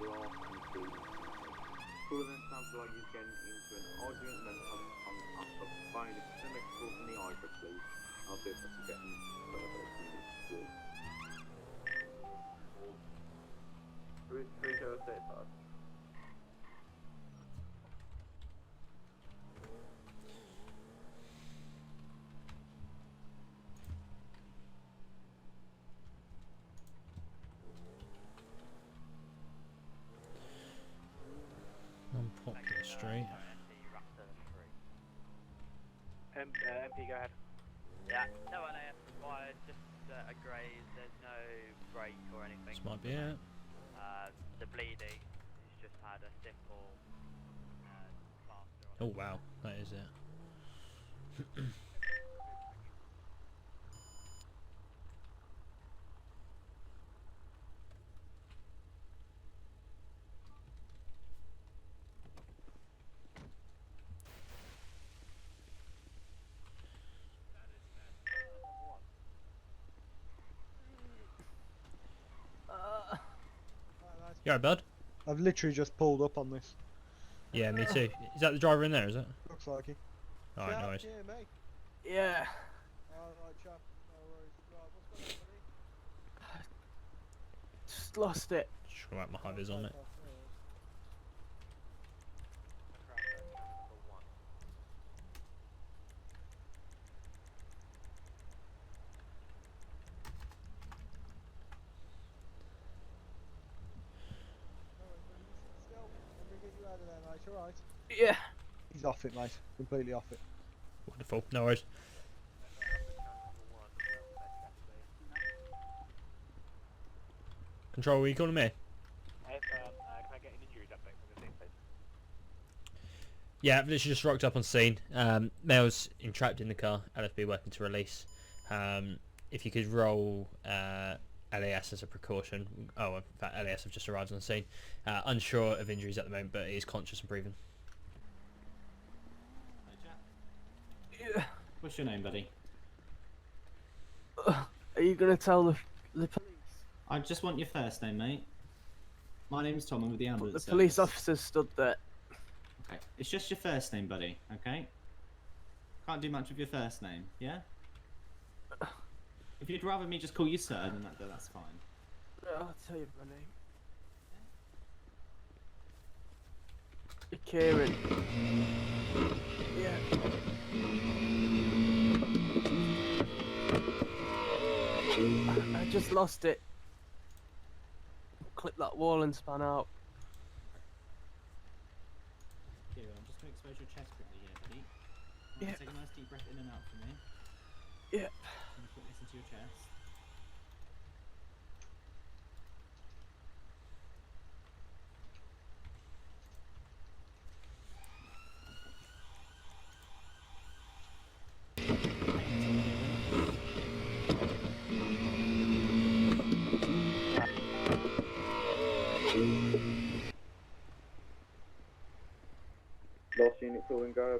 glass and food. All of them sounds like he's getting into an argument and then someone comes up to find a systemic call from the Hydra, please. I'll see if I can get him further from this call. 308 pass. Unpopular street. MP, go ahead. Yeah, no NAS required, just a graze, there's no break or anything. This might be it. The bleeding, he's just had a simple plaster on. Oh wow, that is it. You alright, bud? I've literally just pulled up on this. Yeah, me too. Is that the driver in there, is it? Looks like it. Alright, Chap, nice. yeah, mate. Yeah. Alright, chap. No worries. Right, what's going on, buddy? Just lost it. Just gonna whack my high vis on it. Alright. Yeah. He's off it, mate. Completely off it. Wonderful, no worries. Control, are you calling me? Hey, can I get an injuries update from the scene, please? Yeah, I've literally just rocked up on scene. Male's entrapped in the car, LFB working to release. If you could roll LAS as a precaution. Oh, in fact, LAS have just arrived on the scene. Unsure of injuries at the moment, but he is conscious and breathing. Yeah. What's your name, buddy? Are you gonna tell the police? I just want your first name, mate. My name's Tom, I'm with the ambulance The police service. officers stood there. Okay, it's just your first name, buddy, okay? Can't do much with your first name, yeah? If you'd rather me just call you sir, then that's fine. I'll tell you my name. Kieran. Yeah. I just lost it. Clip that wall and span out. Here, I'm just going to expose your chest quickly here, buddy. Yeah. Take a nice deep breath in and out for me. Yeah. And put this into your chest. Last unit calling, go.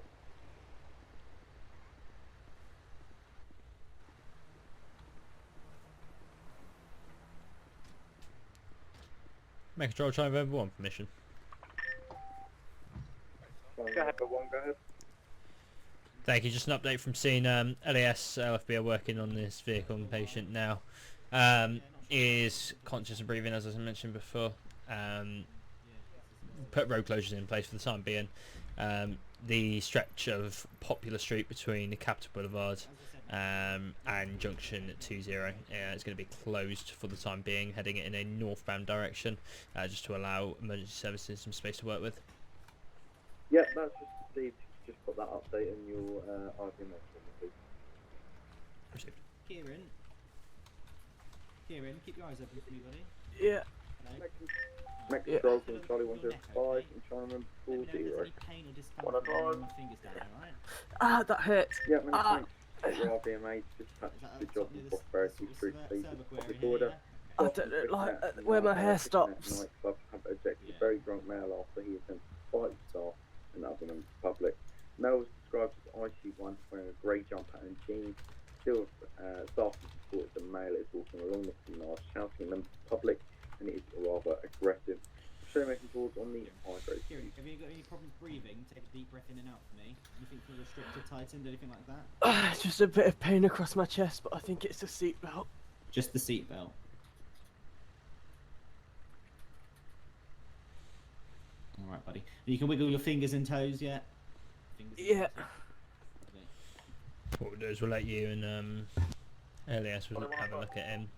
Make control, try November 1 for mission. Go ahead, go ahead. Thank you. Just an update from scene. LAS, LFB are working on this vehicle and patient now. Is conscious and breathing, as I mentioned before. Put road closures in place for the time being. The stretch of Popular Street between the Capitol Boulevard and Junction 20 is going to be closed for the time being, heading in a northbound direction, just to allow emergency services some space to work with. Yeah, that's just Steve. Just put that update in your argument, please. Received. Kieran, keep your eyes open for me, buddy. Yeah. Hello? Make Yeah. control from Charlie 105 and try and remember Let me know if 40. there's Right? any pain or One discomfort o'clock. in my fingers down there, alright? Ah, that hurts. Yeah, many Ah. thanks. Your RVMA just touched Is that the up job top near and the prosperity sort through of please cervical public area here, order. yeah? I don't know, like where my hair stops. Nightclub have ejected Yeah. a very drunk male after he attempted to fight staff and other members of the public. Male was described as IC1 wearing a grey jumper and jeans. Still, staff has reported the male is walking along the canal shouting at members of the public and it is rather aggressive. Show making calls on the hydrate. Kieran, have you got any problems breathing? Take a deep breath in and out for me. Anything feel restricted, tightened, anything like that? Just a bit of pain across my chest, but I think it's a seatbelt. Just the seatbelt. Alright, buddy. You can wiggle your fingers and toes yet? Yeah. What we'll do is we'll let you and Elias will have a look at him.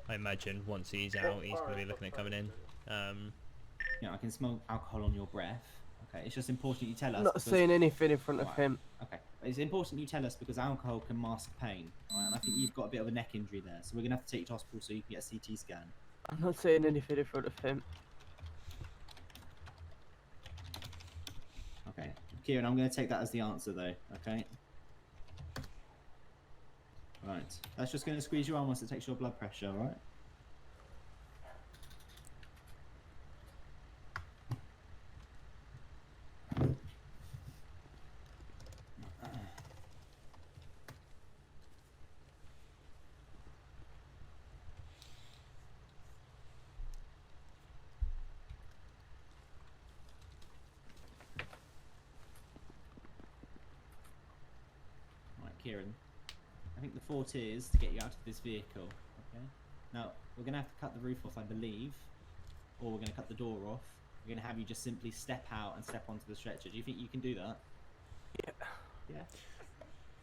I imagine once he's out, he's going to be looking at coming in. You know, I can smell alcohol on your breath. Okay, it's just important you tell us. I'm not because- saying anything in front of Right. him. Okay, it's important you tell us because alcohol can mask pain. Alright, and I think you've got a bit of a neck injury there, so we're going to have to take you to hospital so you can get a CT scan. I'm not saying anything in front of him. Okay, Kieran, I'm going to take that as the answer though, okay? Right, that's just going to squeeze your arm once it takes your blood pressure, alright? Right, Kieran. I think the thought is to get you out of this vehicle, okay? Now, we're going to have to cut the roof off, I believe, or we're going to cut the door off. We're going to have you just simply step out and step onto the stretcher. Do you think you can do that? Yeah. Yeah?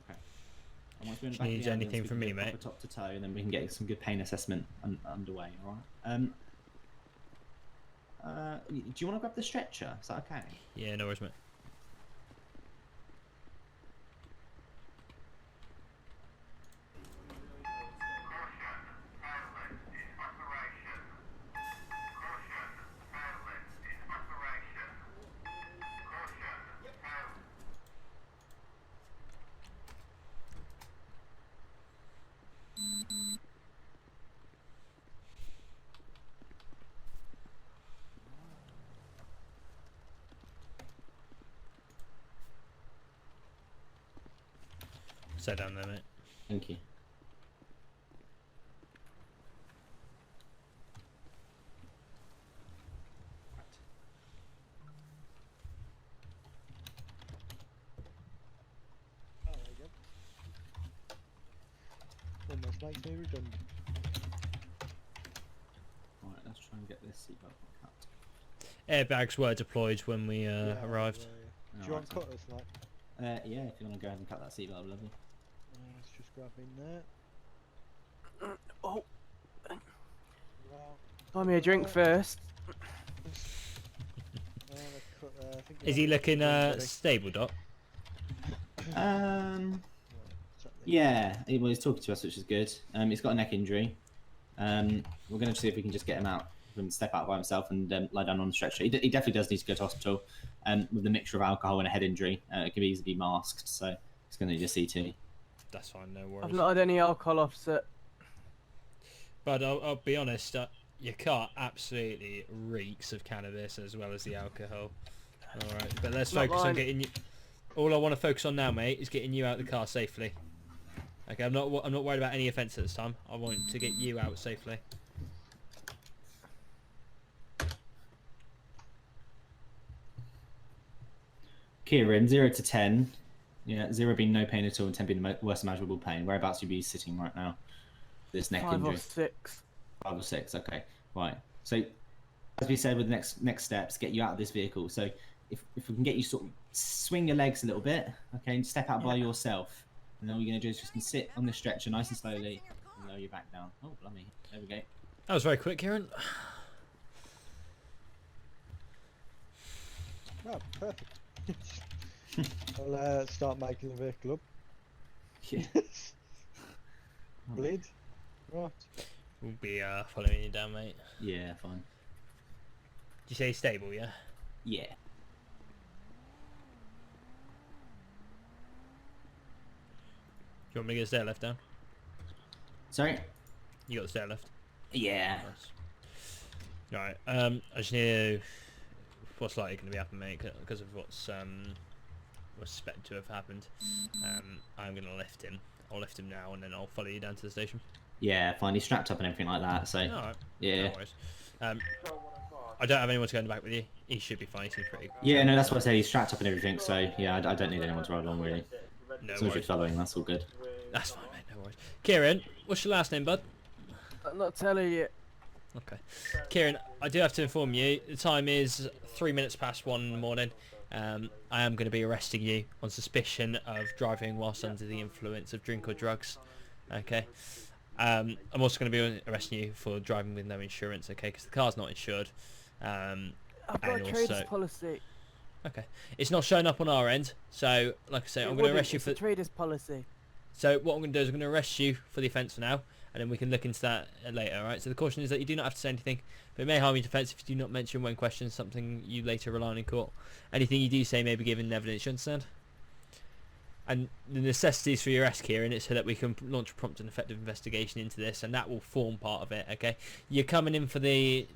Okay. And once we're in the Just back of needs the ambulance, anything we from can me, get proper mate. top to toe, and then we can get some good pain assessment underway, alright? Do you want to grab the stretcher? Is that okay? Yeah, no worries, mate. Sit down there, mate. Thank you. Oh, there you go. Almost makes me redundant. Alright, let's try and get this seatbelt cut. Airbags were deployed when we arrived. Do you want cutters, like? Yeah, if you want to go ahead and cut that seatbelt, lovely. Let's just grab in there. Oh! Buy me a drink first. Is he looking stable, Doc? Yeah, he was talking to us, which is good. He's got a neck injury. We're going to see if we can just get him out, step out by himself and lie down on the stretcher. He definitely does need to go to hospital. With the mixture of alcohol and a head injury, it can be easily masked, so he's going to need a CT. That's fine, no worries. I've not had any alcohol offset. But I'll be honest, your car absolutely reeks of cannabis as well as the alcohol. Alright, but let's Not focus on mine. getting you... All I want to focus on now, mate, is getting you out of the car safely. Okay, I'm not worried about any offence at this time. I want to get you out safely. Kieran, 0 to 10. Yeah, 0 being no pain at all and 10 being the worst imaginable pain. Whereabouts you be sitting right now? This neck 5 injury. or 6. 5 or 6, okay. Right. So, as we said with the next steps, get you out of this vehicle. So, if we can get you sort of swing your legs a little bit, okay, and step out by yourself. And then all you're going to do is just sit on the stretcher nice and slowly and lower your back down. Oh, blimey. There we go. That was very quick, Kieran. Oh, perfect. I'll start making the vehicle up. Yeah. Bleed. Right. We'll be following you down, mate. Yeah, fine. Did you say stable, yeah? Yeah. Do you want me to get the stair lift down? Sorry? You got the stair lift? Yeah. Nice. Alright, I just need what's likely going to be happening, mate, because of what's suspected to have happened. I'm going to lift him. I'll lift him now, and then I'll follow you down to the station. Yeah, fine. He's strapped up and everything like that, so... Alright. Yeah. No worries. I don't have anyone to go in the back with you. He should be fine. He seems pretty. Yeah, no, that's what I said. He's strapped up and everything, so yeah, I don't need anyone to ride along really. No As long as you're worries. following, that's all good. That's fine, mate. No worries. Kieran, what's your last name, bud? I'm not telling you. Okay. Kieran, I do have to inform you. The time is 3 minutes past 1 in the morning. I am going to be arresting you on suspicion of driving whilst under the influence of drink or drugs. Okay. I'm also going to be arresting you for driving with no insurance. Okay, because the car's not insured. I've got And a trader's also- policy. Okay. It's not showing up on our end. So, like I say, I'm going to arrest you for. It's a trader's policy. So what I'm going to do is I'm going to arrest you for the offence for now, and then we can look into that later, alright? So the caution is that you do not have to say anything, but it may harm your defence if you do not mention when questioned something you later rely on in court. Anything you do say may be given evidence, you understand? And the necessities for your arrest, Kieran, is so that we can launch a prompt and effective investigation into this, and that will form part of it, okay? You're coming in for the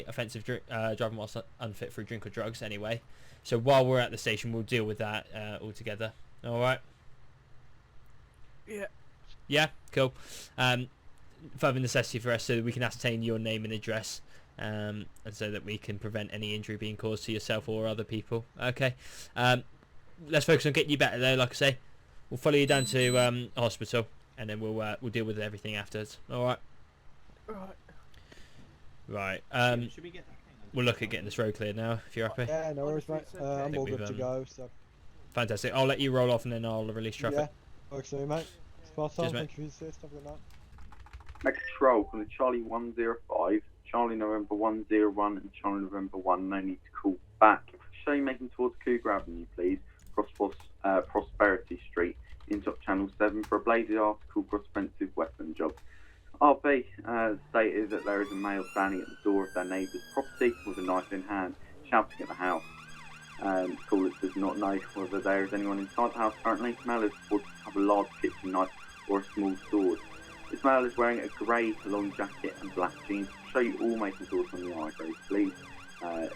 offence of driving whilst unfit for drink or drugs anyway, so while we're at the station we'll deal with that all together, alright? Yeah. Yeah, cool. Further necessity for us so that we can ascertain your name and address, and so that we can prevent any injury being caused to yourself or other people. Okay. Let's focus on getting you better though. Like I say, we'll follow you down to hospital, and then we'll deal with everything afterwards. All right. Right. Right. Should we get that? We'll look at getting this road cleared now, if you're happy. Yeah, no worries, mate. I'm think all we've, good to go, so. Fantastic. I'll let you roll off, and then I'll release traffic. Yeah. Works for me, mate. Spot on. Cheers, mate. Thank you for your assist. Have a good night. Make control from the Charlie 105, Charlie November 101, and Charlie November 1. No need to call back. Show you making towards Cougar Avenue, please. Cross Prosperity Street, into Channel 7 for a bladed article for offensive weapon job. RB stated that there is a male standing at the door of their neighbour's property with a knife in hand, shouting at the house. Caller does not know whether there is anyone inside the house currently. Male is reported to have a large kitchen knife or a small sword. This male is wearing a grey long jacket and black jeans. Show you all making doors on the eye grade, please.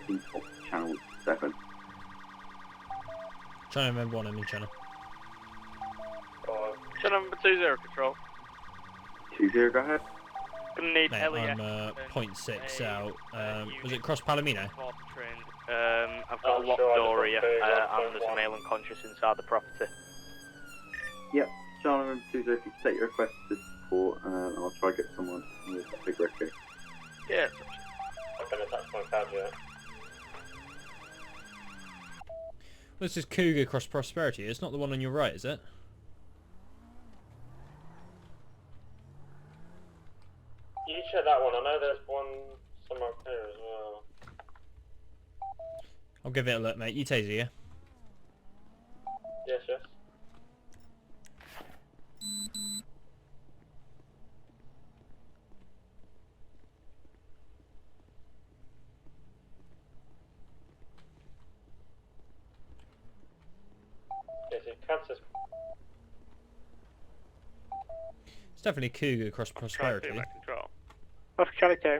Into Channel 7. Trying to remember what I'm in channel. Channel number 20 control. 20, go ahead. Gonna need Mate, LES. I'm 0.6 out. Was it cross Palomino? I've got a locked door here, and there's a male unconscious inside the property. Yep, Charlie November 20, if you take your request to support, I'll try to get someone with a big record. Yeah. This is Cougar Cross Prosperity. It's not the one on your right, is it? You check that one. I know there's one somewhere up there as well. I'll give it a look, mate. You taser, yeah? Yes, yes. Yes, it cancels. It's definitely Cougar Cross Prosperity. Control. Off Charlie 2. Do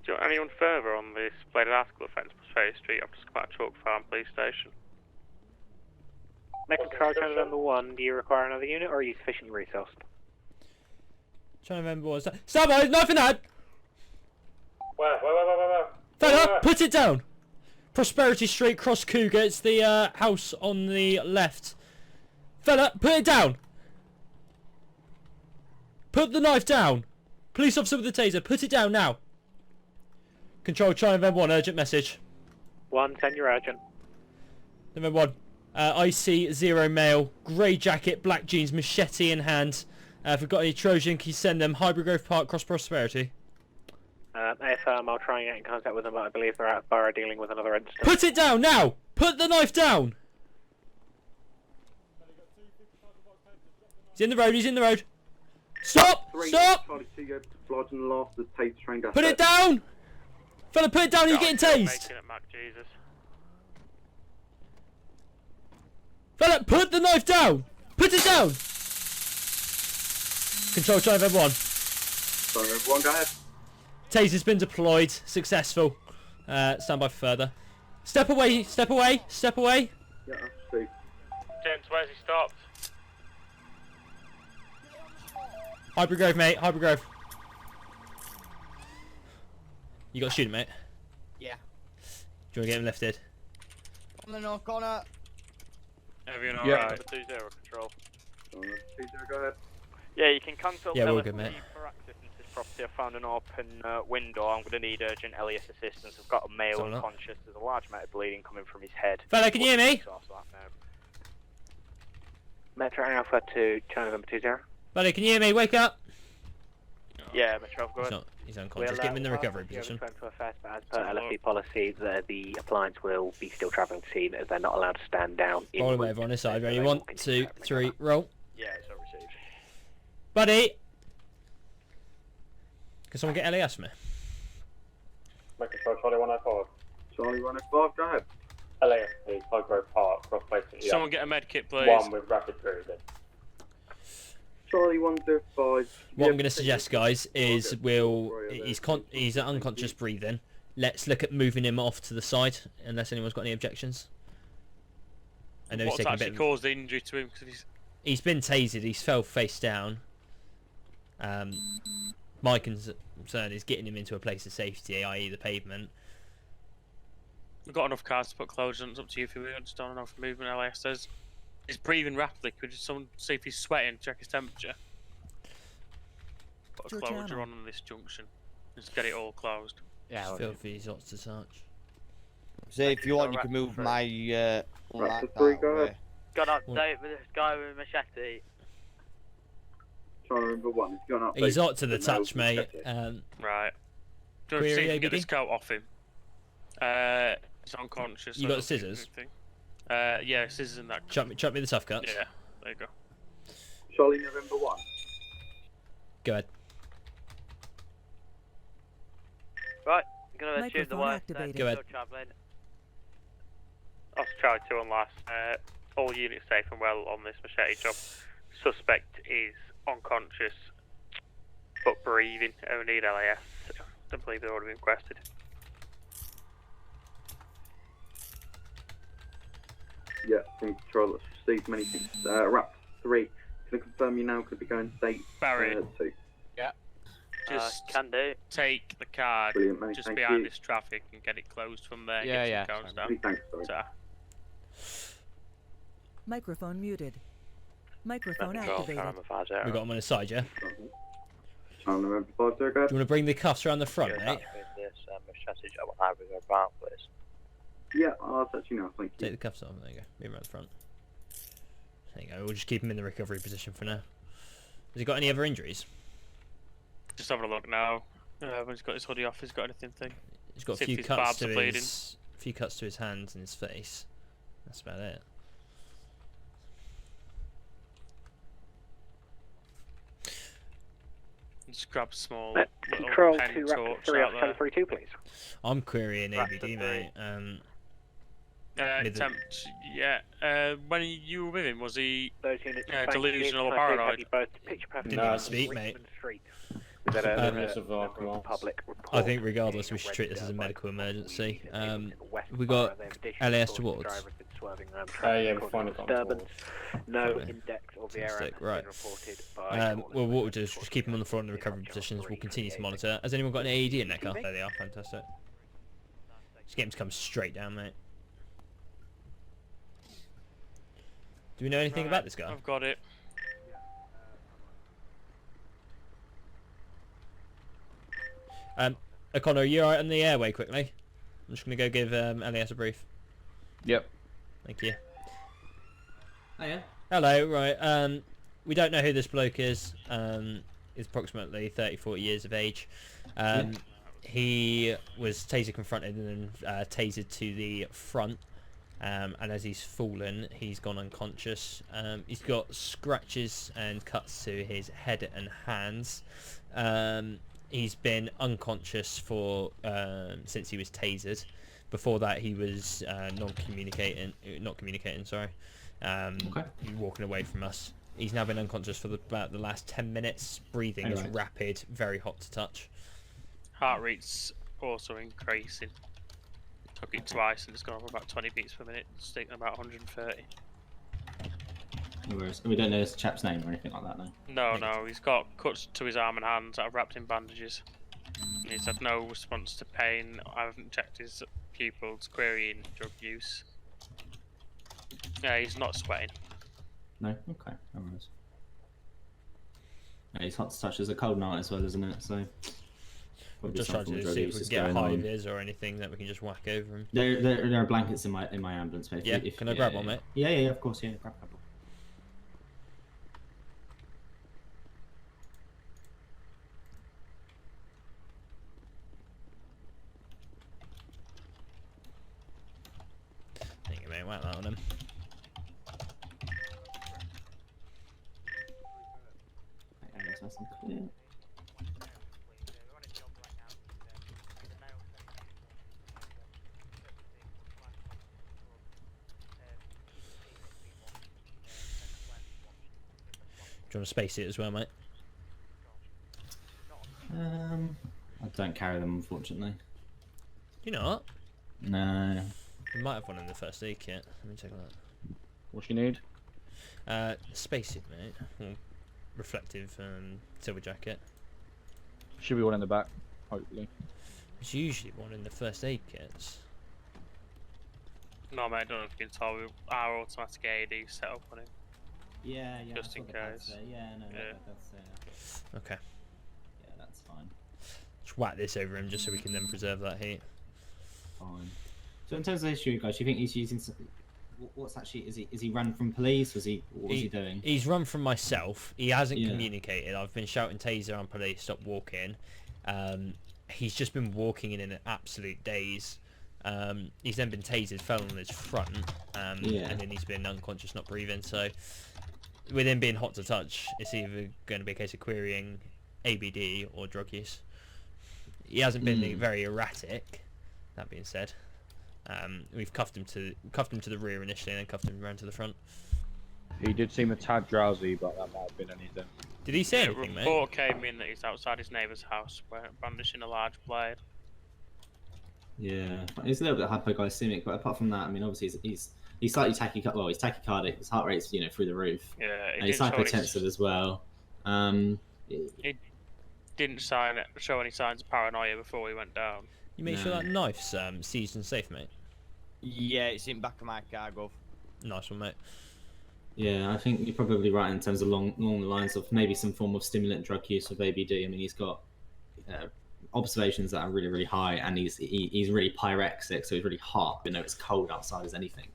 you want anyone further on this bladed article offence, Prosperity Street? I've just come out of Chalk Farm Police Station. Make control channel number 1. Do you require another unit or are you sufficiently resourced? Trying to remember what was that. Stand by! Knife in hand! Where? Fella, put it down! Prosperity Street, Cross Cougar. It's the house on the left. Fella, put it down! Put the knife down! Police officer with the taser, put it down now! Control, Charlie November 1, urgent message. 1, send your urgent. November 1. IC 0 male, grey jacket, black jeans, machete in hand. If we've got any Trojan, can you send them? Hybrid Grove Park, Cross Prosperity. AFM, I'll try and get in contact with them, but I believe they're out of borough dealing with another incident. Put it down now! Put the knife down! He's in the road, he's in the road. Stop! Stop! Charlie 2, go to Flodge and Loft, the tape train. Put it down! Fella, put it down, you're getting tased! Making it, Mac Jesus. Fella, put the knife down! Put it down! Control, Charlie November 1. Charlie November 1, go ahead. Taser's been deployed, successful. Stand by for further. Step away, step away, step away. Yeah, I see. Gents, where's he stopped? Hybrid Grove, mate, Hybrid Grove. You got to shoot him, mate. Yeah. Do you want to get him lifted? On the knock, Connor. Everyone Yeah. alright? 2-0 control. 2-0, go ahead. Yeah, you can cancel Yeah, we're LSP good, mate. for access into this property. I found an open window. I'm going to need urgent LES assistance. I've got a male Someone up. unconscious. There's a large amount of bleeding coming from his head. Fella, can you hear me? Metro Alpha to China November 20. Buddy, can you hear me? Wake up! Yeah, Metro, go He's ahead. not. He's unconscious. Get him in the recovery position. But as per LFE policy, the appliance will be still travelling to scene as they're not allowed to stand down. Roll him over on his side. Ready? 1, 2, 3, roll. Yeah, it's all received. Buddy! Can someone get LAS for me? Making sure Charlie 105. Charlie 105, go ahead. LAFC, High Grove Park, cross place at Someone get a med kit, please. one with rapid breathing. Charlie 105. What I'm going to suggest, guys, is he's unconscious breathing. Let's look at moving him off to the side, unless anyone's got any objections. I know he's What's taking a actually bit. caused the injury to him? Because He's been tasered. He's fell face down. My concern is getting him into a place of safety, i.e. the pavement. we've got enough cars to put closures on. It's up to you if you just don't know enough movement. LAS says he's breathing rapidly. Could just someone see if he's sweating, check his temperature? Put a closure on this junction. Just get it all closed. Yeah, filthy. He's hot to touch. Say if you want, you can move my light three, go that ahead. way. Got an update with this guy with Machete. Charlie number 1, he's gone up. He's hot to the touch, mate. Right. Do you want to see if you can get this coat off him? He's unconscious. You got scissors? Yeah, scissors in that. Chuck me the tough cuts. Yeah, there you go. Charlie November 1. Go ahead. Right, I'm gonna achieve the worst. Go ahead. Traveling. I'll try 2 on last. All units safe and well on this Machete job. Suspect is unconscious, but breathing. Only need LAS. Don't believe they've already been requested. Yeah, from control, let's receive many things. Rap 3, can I confirm you now could be going state Barry. 2? Yeah. Just can do. take the card Brilliant, mate, just thank behind you. this traffic and get it closed from there. Yeah, get some cones down. Many thanks, sorry. Ta. Microphone muted. Microphone Control, activated. Karen, advise We got him on his side, yeah? Charlie November 5, go ahead. Do you want to bring the cuffs around the front, mate? This Machete job on highway go around, please. Yeah, I'll touch you now, thank you. Take the cuffs off. There you go. Be around the front. There you go. We'll just keep him in the recovery position for now. Has he got any other injuries? Just having a look now. When he's got his hoodie off, he's got anything? He's got See a if few his cuts barbs to are bleeding. his hands and his face. That's about it. Just grab a small Control little pen 2 torch Rapid 3 out off there. 1032, please. I'm querying Rapid ABD, mate. Mid- Yeah. When you were with him, was he 13 delusional or paranoid? Didn't even speak, mate. I think regardless, we should treat this as a medical emergency. We got LAS towards. Yeah, we finally got disturbance. No Fine. index or Fantastic, VRM right. has been reported by Well, what we'll do is just keep him on the floor in the recovery positions. We'll continue to monitor. Has anyone got an AED in their car? There they are. Fantastic. Just get him to come straight down, mate. Do we know anything about this guy? I've got it. O'Connor, are you alright on the airway quickly? I'm just going to go give LAS a brief. Yep. Thank you. Oh yeah. Hello, right. We don't know who this bloke is. He's approximately 30-40 years of age. He was taser confronted and then tasered to the front. And as he's fallen, he's gone unconscious. He's got scratches and cuts to his head and hands. He's been unconscious for since he was tasered. Before that, he was not communicating. Sorry, walking away from us. He's now been unconscious for about the last 10 minutes. Breathing is rapid, very hot to touch. Heart rate's also increasing. Took it twice and it's gone up about 20 beats per minute. It's taking about 130. No worries. We don't know this chap's name or anything like that, though. No, he's got cuts to his arm and hands that are wrapped in bandages. He's had no response to pain. I haven't checked his pupils querying drug use. Yeah, he's not sweating. No? Okay, no worries. Yeah, he's hot to touch. It's a cold night as well, isn't it? So... We'll just try to see if we can get high vis or anything that we can just whack over him. There are blankets in my ambulance, mate. Yeah, can I grab one, mate? Yeah, of course, yeah, grab a couple. Thank you, mate. Whack that on him. Nice and clear. Do you want to space it as well, mate? I don't carry them, unfortunately. Do you not? No. We might have one in the first aid kit. Let me take a look. What you need? Space it, mate. Well, reflective silver jacket. Should be one in the back, hopefully. There's usually one in the first aid kits. No, mate, I don't know if you can tell. Our automatic AED set up on him. Yeah, Just in case. Yeah, no, Yeah. that's Okay. yeah, that's fine. Just whack this over him just so we can then preserve that heat. Fine. So in terms of the issue, guys, do you think he's using? What's actually? Is he run from police? What was he doing? He's run from myself. He hasn't communicated. I've been shouting taser on police, stop walking. He's just been walking in an absolute daze. He's then been tasered, fell on his front, and then he's been unconscious, not breathing. So with him being hot to touch, it's either going to be a case of querying ABD or drug use. He hasn't been very erratic. That being said, we've cuffed him to the rear initially, and then cuffed him around to the front. He did seem a tad drowsy, but that might have been anything. Did he say anything, mate? A report came in that he's outside his neighbour's house, brandishing a large blade. Yeah, he's a little bit hypoglycemic, but apart from that, I mean, obviously he's slightly tachycardic. Well, he's tachycardic. His heart rate's through the roof. Yeah, and he's hypotensive as well. He didn't show any signs of paranoia before he went down. You make sure that knife's seized and safe, mate. Yeah, it's in back of my car, Gov. Nice one, mate. Yeah, I think you're probably right in terms of along the lines of maybe some form of stimulant drug use of ABD. I mean, he's got observations that are really, really high, and he's really pyrexic, so he's really hot, even though it's cold outside as anything.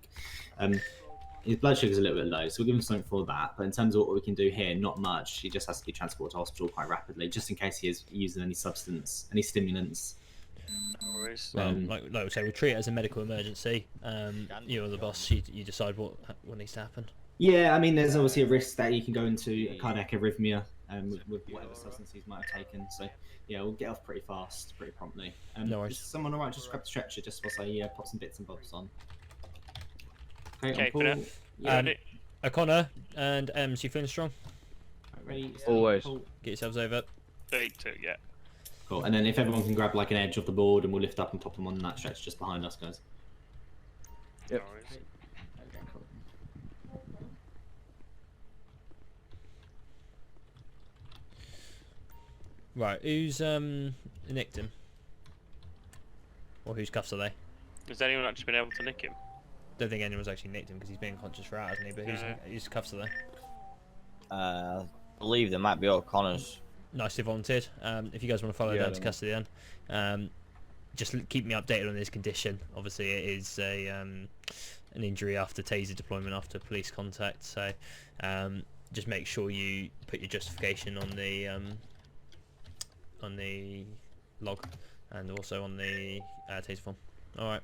His blood sugar's a little bit low, so we'll give him something for that. But in terms of what we can do here, not much. He just has to be transported to hospital quite rapidly, just in case he is using any substance, any stimulants. No worries. Well, like we say, we'll treat it as a medical emergency. You're the boss. You decide what needs to happen. Yeah, I mean, there's obviously a risk that he can go into a cardiac arrhythmia with whatever substance he might have taken. So, yeah, we'll get off pretty fast, pretty promptly. No worries. Is someone alright? Just grab the stretcher just whilst I pop some bits and bobs on. Okay, for now. O'Connor and Ems, you feeling strong? Ready? Always. Get yourselves over. 32, yeah. Cool. And then if everyone can grab like an edge of the board, and we'll lift up and pop them on that stretch just behind us, guys. Yep. No worries. Okay, cool. Right, who's nicked him? Or whose cuffs are they? Has anyone actually been able to nick him? Don't think anyone's actually nicked him because he's been conscious for hours, hasn't he? But whose cuffs are they? I believe there might be O'Connor's. Nicely volunteered. If you guys want to follow down to custody then, just keep me updated on his condition. Obviously it is an injury after taser deployment, after police contact, so just make sure you put your justification on the log and also on the taser form. Alright.